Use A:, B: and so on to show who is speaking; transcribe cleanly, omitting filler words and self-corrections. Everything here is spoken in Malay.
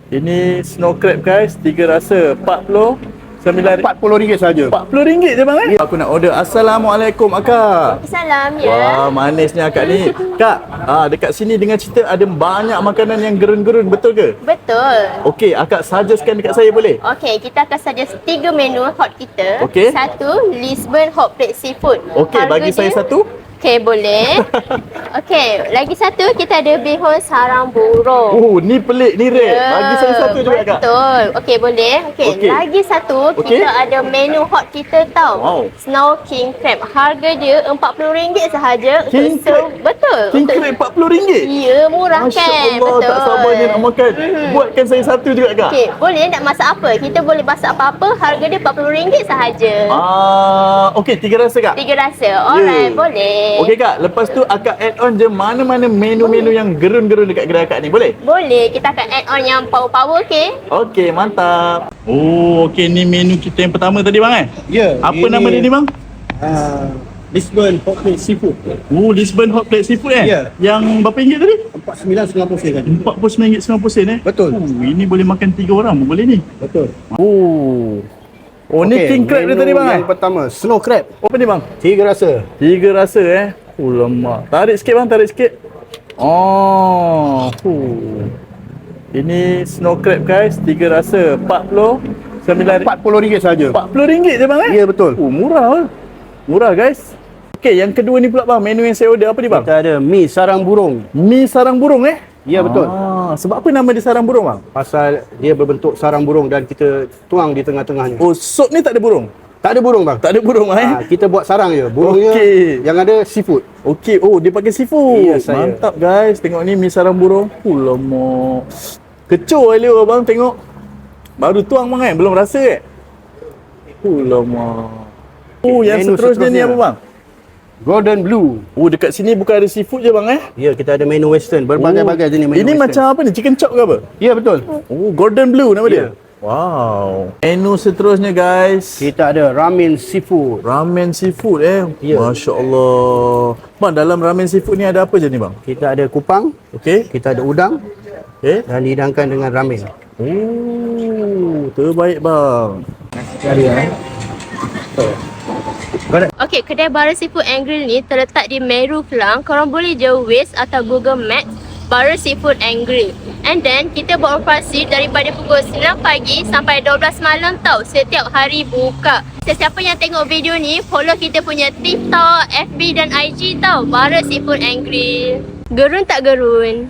A: Ini snow crab guys, 3 rasa, 49
B: RM40 saja.
A: RM40 je bang Aku nak order. Assalamualaikum akak.
C: Salam ya.
A: Wah, manisnya akak ni. Kak, dekat sini dengan cerita ada banyak makanan yang gerun-gerun, betul ke?
C: Betul.
A: Okey, akak suggestkan dekat saya boleh?
C: Okey, kita akan suggest 3 menu hot kita.
A: Okey.
C: Satu, Lisbon Hot Plate Seafood.
A: Okey, bagi saya satu.
C: Okey, boleh. Okey, lagi satu kita ada bihun sarang burung.
A: Oh, ni pelik, ni rare. Bagi saya satu juga kak.
C: Betul. Okey, boleh. Okey,
A: Okey.
C: lagi satu
A: Okey.
C: kita ada menu hot kita tau.
A: Wow.
C: Snow King Crab. Harga dia RM40 sahaja.
A: King
C: untuk serve. Betul.
A: King
C: Untuk-
A: crab RM40?
C: Ya, murah
A: Masya
C: kan?
A: Allah,
C: Betul.
A: tak sabarnya nak makan. Buatkan saya satu juga kak.
C: Okey, boleh nak masak apa? Kita boleh masak apa-apa. Harga dia RM40 sahaja.
A: Okey, 3 rasa kak.
C: 3 rasa. Alright, boleh.
A: Okey kak, lepas tu akak add on je mana-mana menu-menu yang gerun-gerun dekat kedai akak ni, boleh?
C: Boleh, kita akan add on yang power-power, okey?
A: Okey, mantap. Oh, okey, ni menu kita yang pertama tadi bang
B: Ya.
A: Apa nama dia ni bang?
B: Lisbon Hot Plate Seafood.
A: Oh, Lisbon Hot Plate Seafood
B: Ya.
A: Yang berapa ringgit tadi?
B: RM49.90 saja.
A: RM49.90
B: Betul.
A: Ini boleh makan 3 orang pun boleh ni.
B: Betul.
A: Oh, ni king crab dia tadi bang
B: Yang pertama, snow crab.
A: Apa ni bang?
B: 3 rasa.
A: 3 rasa Oh, lemak. Tarik sikit bang, tarik sikit. Oh. Ini snow crab guys, 3 rasa, 49
B: RM40 saja.
A: RM40 je bang
B: Ya, betul.
A: Oh, murah lah. Murah guys. Okey, yang kedua ni pula bang, menu yang saya order apa ni bang?
B: Kita ada mi sarang burung.
A: Mi sarang burung
B: Ya, betul.
A: Sebab apa nama dia sarang burung bang?
B: Pasal dia berbentuk sarang burung dan kita tuang di tengah-tengahnya.
A: Oh, sup ni tak ada burung?
B: Tak ada burung bang.
A: Tak ada burung
B: Kita buat sarang je. Burungnya
A: Okey.
B: yang ada seafood.
A: Okey, oh dia pakai seafood.
B: Ya, saya.
A: Mantap guys. Tengok ni mi sarang burung. Lemak. Kecoh elok abang tengok. Baru tuang bang belum rasa lemak. Oh, yang
B: Menu
A: seterusnya ni
B: seterusnya.
A: apa bang?
B: Golden Blue.
A: Oh, dekat sini bukan ada seafood je bang
B: Ya, kita ada menu western. Berbagai-bagai jenis menu
A: Ini
B: western.
A: macam apa ni? Chicken chop ke apa?
B: Ya, betul.
A: Oh, Golden Blue nama dia?
B: Ya.
A: Wow. Menu seterusnya guys.
B: Kita ada ramen seafood.
A: Ramen seafood
B: Ya.
A: Masya Allah. Bang, dalam ramen seafood ni ada apa je ni bang?
B: Kita ada kupang,
A: Okey.
B: kita ada udang
A: Okay.
B: dan dihidangkan dengan ramen.
A: Oh, terbaik bang.
C: Okey, kedai Bara Seafood and Grill ni terletak di Meru Kelang. Korang boleh je Waze atau Google Maps Bara Seafood and Grill. And then kita beroperasi daripada pukul 9 pagi sampai 12 malam tau. Setiap hari buka. Sesiapa yang tengok video ni, follow kita punya TikTok, FB dan IG tau. Bara Seafood and Grill. Gerun tak gerun?